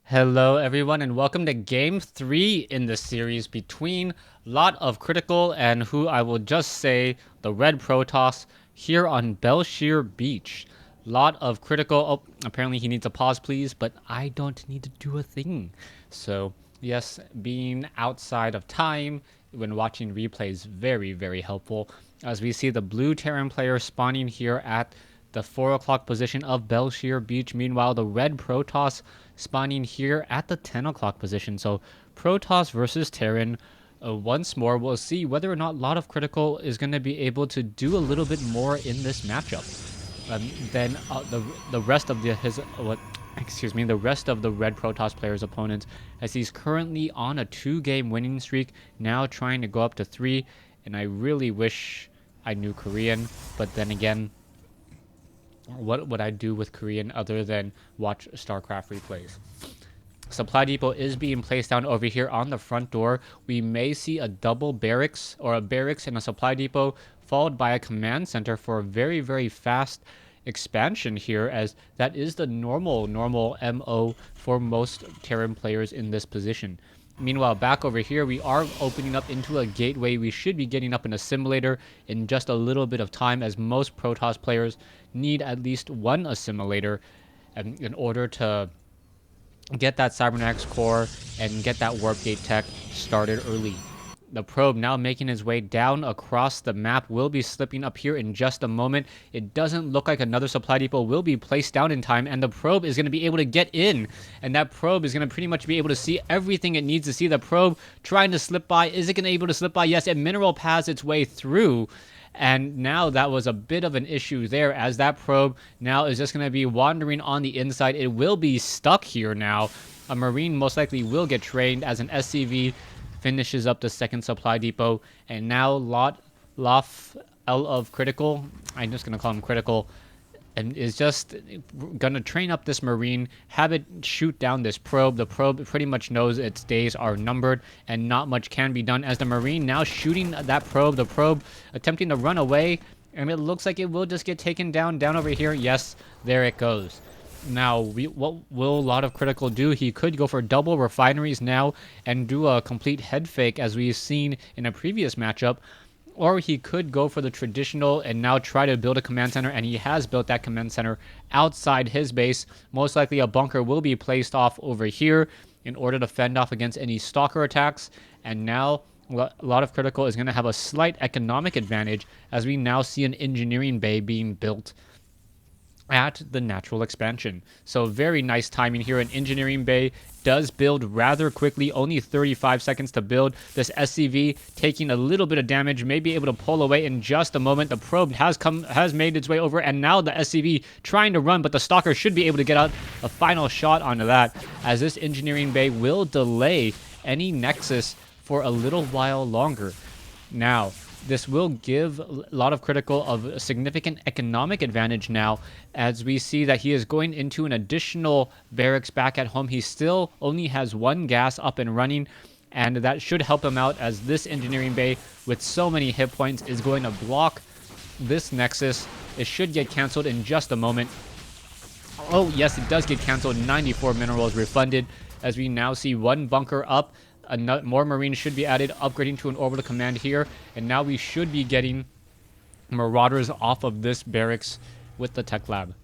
Hello, everyone, and welcome to Game 3 in the series between Lot of Critical and who I will just say, the Red Protoss, here on Belshire Beach. Lot of Critical. Oh, apparently he needs a pause, please, but I don't need to do a thing. So, yes, being outside of time when watching replays very, very helpful. As we see the blue Terran player spawning here at the 4 o'clock position of Belshire Beach. Meanwhile, the red Protoss spawning here at the 10 o'clock position. So Protoss versus Terran. Once more, we'll see whether or not Lot of Critical is going to be able to do a little bit more in this matchup than the rest of the rest of the red Protoss players' opponents, as he's currently on a 2-game winning streak, now trying to go up to 3. And I really wish I knew Korean, but then again, what would I do with Korean other than watch StarCraft replays? Supply depot is being placed down over here on the front door. We may see a double barracks or a barracks and a supply depot followed by a command center for a very, very fast expansion here, as that is the normal MO for most Terran players in this position. Meanwhile, back over here, we are opening up into a gateway. We should be getting up an assimilator in just a little bit of time, as most Protoss players need at least one assimilator in order to get that cybernetics core and get that warp gate tech started early. The probe now making his way down across the map will be slipping up here in just a moment. It doesn't look like another supply depot will be placed down in time, and the probe is going to be able to get in, and that probe is going to pretty much be able to see everything it needs to see. The probe trying to slip by. Is it going to be able to slip by? Yes, it mineral paths its way through. And now that was a bit of an issue there, as that probe now is just going to be wandering on the inside. It will be stuck here now. A Marine most likely will get trained as an SCV finishes up the second supply depot. And now Lof L of Critical, I'm just going to call him Critical, and is just going to train up this Marine, have it shoot down this probe. The probe pretty much knows its days are numbered, and not much can be done, as the Marine now shooting that probe, the probe attempting to run away, and it looks like it will just get taken down over here. Yes, there it goes. Now, what will Lot of Critical do? He could go for double refineries now and do a complete head fake, as we've seen in a previous matchup. Or he could go for the traditional and now try to build a command center, and he has built that command center outside his base. Most likely a bunker will be placed off over here in order to fend off against any stalker attacks. And now a Lot of Critical is going to have a slight economic advantage, as we now see an engineering bay being built at the natural expansion. So very nice timing here. An engineering bay does build rather quickly, only 35 seconds to build. This SCV taking a little bit of damage, may be able to pull away in just a moment. The probe has made its way over, and now the SCV trying to run, but the stalker should be able to get out a final shot onto that, as this engineering bay will delay any nexus for a little while longer. Now, this will give a Lot of Critical of a significant economic advantage now, as we see that he is going into an additional barracks back at home. He still only has one gas up and running, and that should help him out, as this engineering bay with so many hit points is going to block this nexus. It should get canceled in just a moment. Oh yes, it does get canceled. 94 minerals refunded, as we now see one bunker up. More Marines should be added, upgrading to an orbital command here. And now we should be getting Marauders off of this barracks with the tech lab.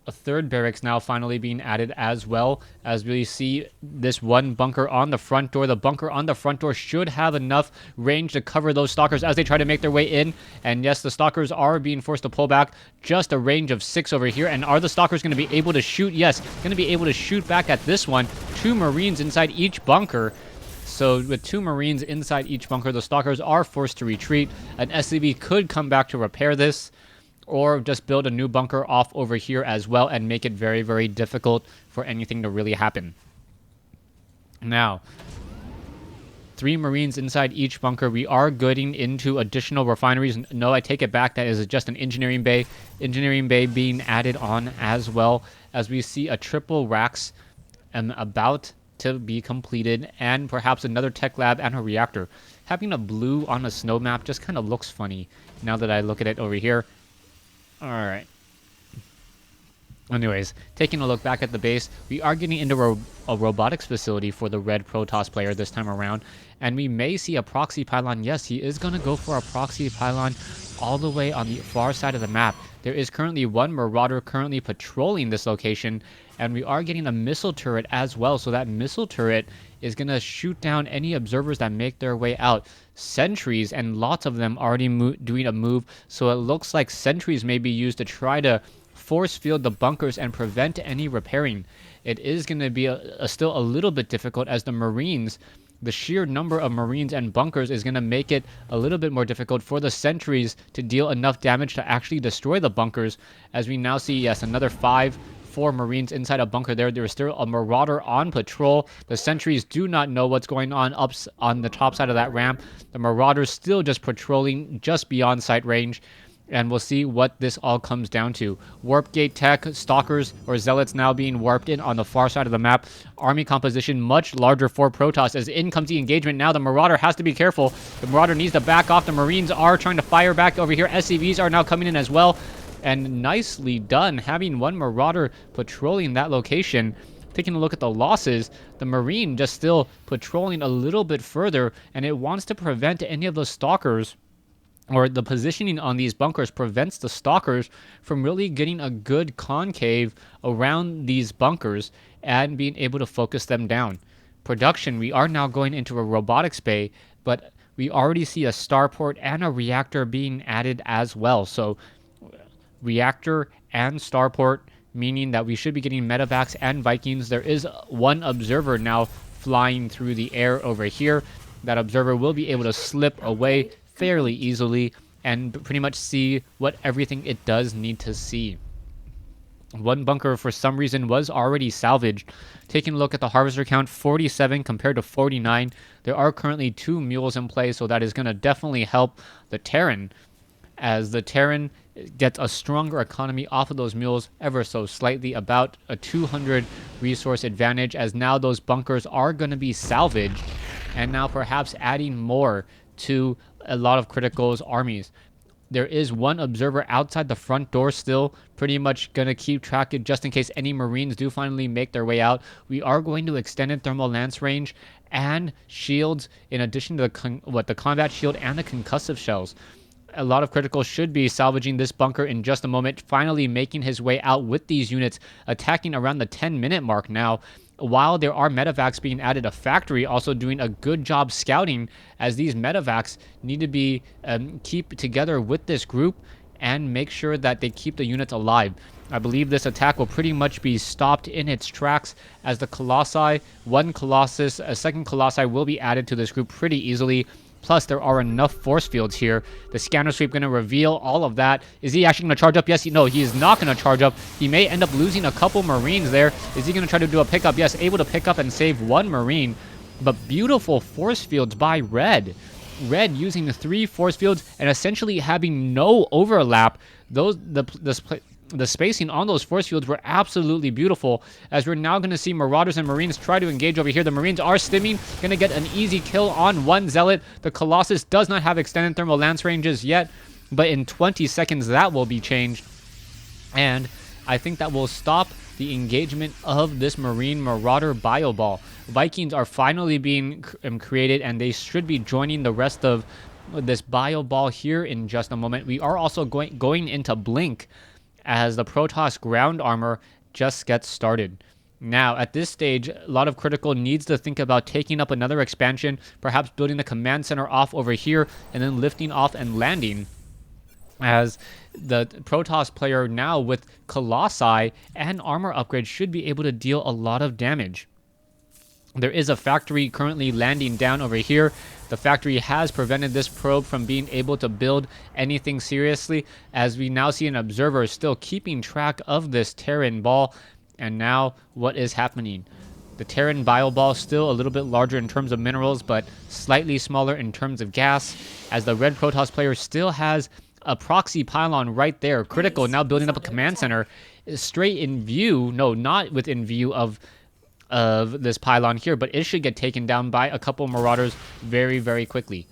A third barracks now finally being added as well, as we see this one bunker on the front door. The bunker on the front door should have enough range to cover those stalkers as they try to make their way in. And yes, the stalkers are being forced to pull back. Just a range of 6 over here. And are the stalkers going to be able to shoot? Yes, going to be able to shoot back at this one. 2 Marines inside each bunker. So with 2 Marines inside each bunker, the stalkers are forced to retreat. An SCV could come back to repair this, or just build a new bunker off over here as well and make it very, very difficult for anything to really happen. Now, 3 Marines inside each bunker. We are getting into additional refineries. No, I take it back. That is just an engineering bay. Engineering bay being added on as well, as we see a triple racks about to be completed, and perhaps another tech lab and a reactor. Having a blue on a snow map just kind of looks funny now that I look at it over here. All right. Anyways, taking a look back at the base, we are getting into a robotics facility for the red Protoss player this time around, and we may see a proxy pylon. Yes, he is going to go for a proxy pylon all the way on the far side of the map. There is currently one Marauder currently patrolling this location, and we are getting a missile turret as well, so that missile turret is going to shoot down any observers that make their way out. Sentries, and lots of them already doing a move, so it looks like sentries may be used to try to force field the bunkers and prevent any repairing. It is going to be still a little bit difficult, as the Marines, the sheer number of Marines and bunkers is going to make it a little bit more difficult for the sentries to deal enough damage to actually destroy the bunkers. As we now see, yes, another 4 Marines inside a bunker there. There is still a Marauder on patrol. The sentries do not know what's going on up on the top side of that ramp. The Marauders still just patrolling just beyond sight range. And we'll see what this all comes down to. Warp gate tech, stalkers, or zealots now being warped in on the far side of the map. Army composition much larger for Protoss. As in comes the engagement now, the Marauder has to be careful. The Marauder needs to back off. The Marines are trying to fire back over here. SCVs are now coming in as well. And nicely done, having one Marauder patrolling that location. Taking a look at the losses, the Marine just still patrolling a little bit further, and it wants to prevent any of the stalkers, or the positioning on these bunkers prevents the stalkers from really getting a good concave around these bunkers and being able to focus them down. Production, we are now going into a robotics bay, but we already see a starport and a reactor being added as well. So reactor and starport, meaning that we should be getting medevacs and Vikings. There is one observer now flying through the air over here. That observer will be able to slip away fairly easily and pretty much see what everything it does need to see. One bunker for some reason was already salvaged. Taking a look at the harvester count, 47 compared to 49. There are currently 2 mules in play, so that is going to definitely help the Terran, as the Terran gets a stronger economy off of those mules ever so slightly, about a 200 resource advantage, as now those bunkers are going to be salvaged, and now perhaps adding more to a lot of Critical's armies. There is one observer outside the front door still, pretty much going to keep track of just in case any Marines do finally make their way out. We are going to extended thermal lance range and shields, in addition to the combat shield and the concussive shells. A lot of Criticals should be salvaging this bunker in just a moment, finally making his way out with these units, attacking around the 10-minute mark now. While there are medevacs being added, a factory also doing a good job scouting, as these medevacs need to be keep together with this group and make sure that they keep the units alive. I believe this attack will pretty much be stopped in its tracks, as the Colossi, one Colossus, a second Colossi will be added to this group pretty easily. Plus, there are enough force fields here. The scanner sweep going to reveal all of that. Is he actually going to charge up? Yes, no, he is not going to charge up. He may end up losing a couple Marines there. Is he going to try to do a pickup? Yes, able to pick up and save one Marine. But beautiful force fields by Red. Red using the 3 force fields and essentially having no overlap. The spacing on those force fields were absolutely beautiful, as we're now going to see Marauders and Marines try to engage over here. The Marines are stimming, going to get an easy kill on one Zealot. The Colossus does not have extended thermal lance ranges yet, but in 20 seconds that will be changed. And I think that will stop the engagement of this Marine Marauder Bio Ball. Vikings are finally being created, and they should be joining the rest of this Bio Ball here in just a moment. We are also going into Blink, as the Protoss ground armor just gets started. Now, at this stage, a lot of Critical needs to think about taking up another expansion, perhaps building the command center off over here, and then lifting off and landing, as the Protoss player now with Colossi and armor upgrade should be able to deal a lot of damage. There is a factory currently landing down over here. The factory has prevented this probe from being able to build anything seriously, as we now see an observer still keeping track of this Terran ball. And now what is happening? The Terran bio ball still a little bit larger in terms of minerals, but slightly smaller in terms of gas, as the red Protoss player still has a proxy pylon right there. Critical now building up a command center straight in view, no, not within view of this pylon here, but it should get taken down by a couple Marauders very quickly.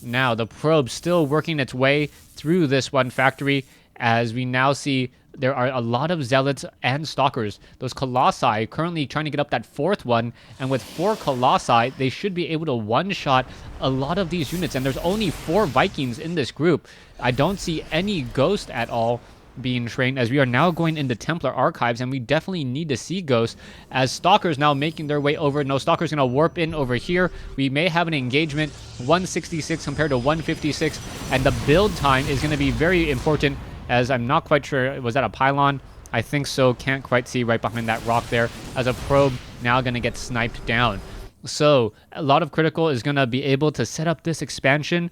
Now the probe still working its way through this one factory, as we now see there are a lot of zealots and stalkers. Those colossi currently trying to get up that fourth one, and with 4 colossi, they should be able to one-shot a lot of these units, and there's only 4 Vikings in this group. I don't see any ghost at all being trained, as we are now going into Templar archives, and we definitely need to see ghosts, as stalkers now making their way over. No, stalkers gonna warp in over here. We may have an engagement, 166 compared to 156, and the build time is going to be very important, as I'm not quite sure. Was that a pylon? I think so. Can't quite see right behind that rock there, as a probe now going to get sniped down. So a lot of critical is going to be able to set up this expansion,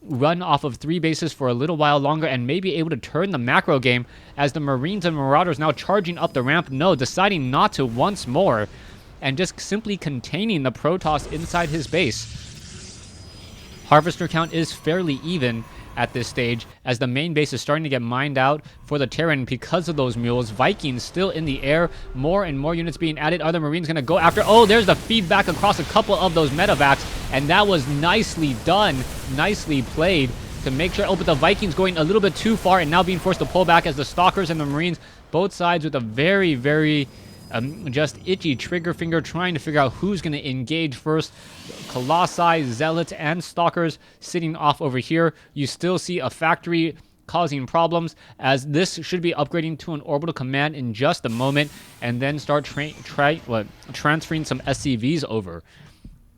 run off of 3 bases for a little while longer, and maybe able to turn the macro game, as the Marines and Marauders now charging up the ramp. No, deciding not to once more, and just simply containing the Protoss inside his base. Harvester count is fairly even at this stage, as the main base is starting to get mined out for the Terran because of those mules. Vikings still in the air, more and more units being added. Are the Marines going to go after? Oh, there's the feedback across a couple of those medevacs, and that was nicely done, nicely played to make sure. Oh, but the Vikings going a little bit too far and now being forced to pull back, as the Stalkers and the Marines, both sides with a very, very just itchy trigger finger, trying to figure out who's going to engage first. Colossi, Zealots, and Stalkers sitting off over here. You still see a factory causing problems, as this should be upgrading to an orbital command in just a moment, and then start transferring some SCVs over.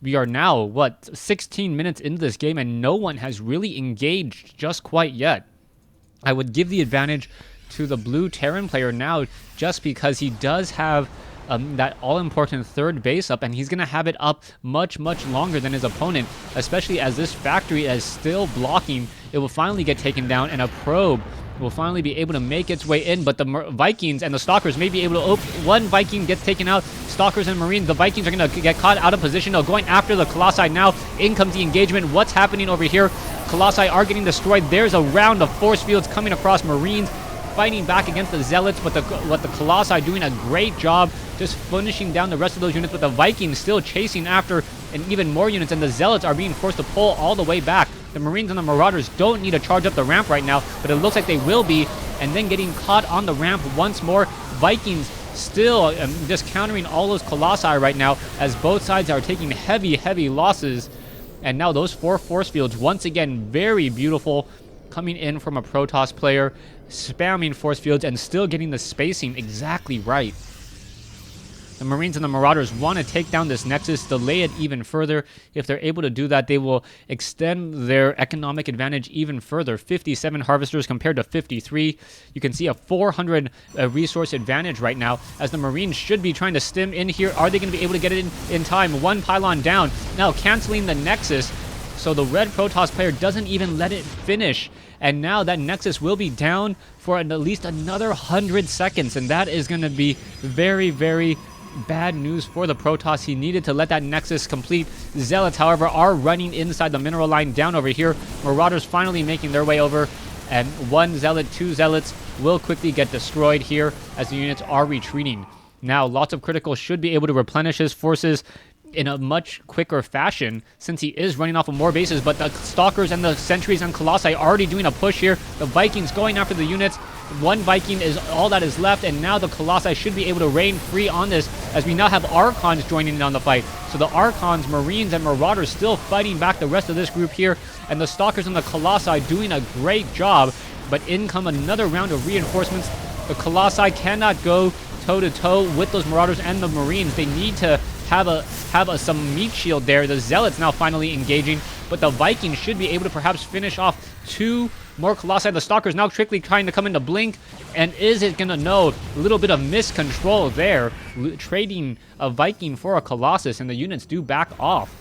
We are now, 16 minutes into this game, and no one has really engaged just quite yet. I would give the advantage to the blue Terran player now, just because he does have that all-important third base up, and he's going to have it up much, much longer than his opponent, especially as this factory is still blocking. It will finally get taken down, and a probe will finally be able to make its way in, but the Vikings and the Stalkers may be able to one Viking gets taken out. Stalkers and Marines, the Vikings are going to get caught out of position. They're going after the Colossi now. In comes the engagement. What's happening over here? Colossi are getting destroyed. There's a round of force fields coming across. Marines fighting back against the Zealots, but the Colossi doing a great job just finishing down the rest of those units, but the Vikings still chasing after and even more units, and the Zealots are being forced to pull all the way back. The Marines and the Marauders don't need to charge up the ramp right now, but it looks like they will be, and then getting caught on the ramp once more. Vikings still just countering all those Colossi right now, as both sides are taking heavy, heavy losses. And now those 4 force fields, once again, very beautiful, coming in from a Protoss player, spamming force fields and still getting the spacing exactly right. The Marines and the Marauders want to take down this Nexus, delay it even further. If they're able to do that, they will extend their economic advantage even further. 57 Harvesters compared to 53. You can see a 400 resource advantage right now, as the Marines should be trying to stim in here. Are they going to be able to get it in time? 1 pylon down. Now canceling the Nexus, so the red Protoss player doesn't even let it finish. And now that Nexus will be down for at least another 100 seconds, and that is going to be very, very bad news for the Protoss. He needed to let that Nexus complete. Zealots, however, are running inside the mineral line down over here. Marauders finally making their way over, and 1 Zealot, 2 Zealots will quickly get destroyed here as the units are retreating. Now, lots of critical should be able to replenish his forces in a much quicker fashion, since he is running off of more bases, but the Stalkers and the Sentries and Colossi already doing a push here. The Vikings going after the units. 1 Viking is all that is left, and now the Colossi should be able to reign free on this, as we now have Archons joining in on the fight. So the Archons, Marines, and Marauders still fighting back the rest of this group here, and the Stalkers and the Colossi doing a great job, but in come another round of reinforcements. The Colossi cannot go toe-to-toe with those Marauders and the Marines. They need to have some meat shield there. The Zealots now finally engaging, but the Vikings should be able to perhaps finish off 2 more Colossi. The Stalkers now quickly trying to come into blink, and is it gonna know? A little bit of miscontrol there, trading a Viking for a Colossus, and the units do back off.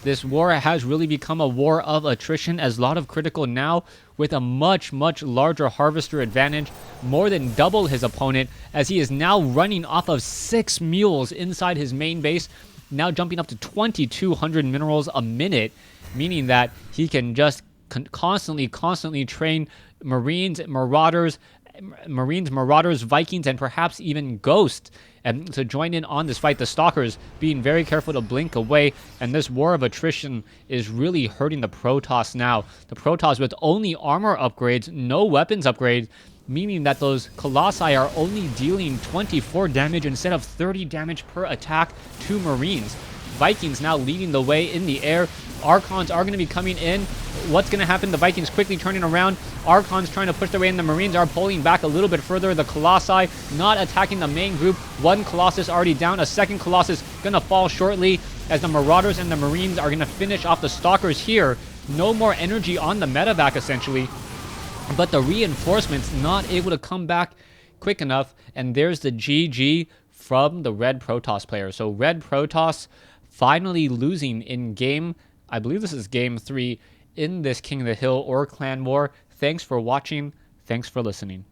This war has really become a war of attrition, as a lot of critical now with a much, much larger Harvester advantage, more than double his opponent, as he is now running off of 6 mules inside his main base, now jumping up to 2,200 minerals a minute, meaning that he can just constantly train Marines, Marauders, Marines, Marauders, Vikings, and perhaps even Ghost and to join in on this fight. The Stalkers being very careful to blink away, and this war of attrition is really hurting the Protoss now. The Protoss with only armor upgrades, no weapons upgrades, meaning that those Colossi are only dealing 24 damage instead of 30 damage per attack to Marines. Vikings now leading the way in the air. Archons are going to be coming in. What's going to happen? The Vikings quickly turning around. Archons trying to push their way in. The Marines are pulling back a little bit further. The Colossi not attacking the main group. One Colossus already down. A second Colossus going to fall shortly as the Marauders and the Marines are going to finish off the Stalkers here. No more energy on the medevac essentially. But the reinforcements not able to come back quick enough. And there's the GG from the Red Protoss player. So Red Protoss finally losing in game, I believe this is game 3 in this King of the Hill or Clan War. Thanks for watching. Thanks for listening.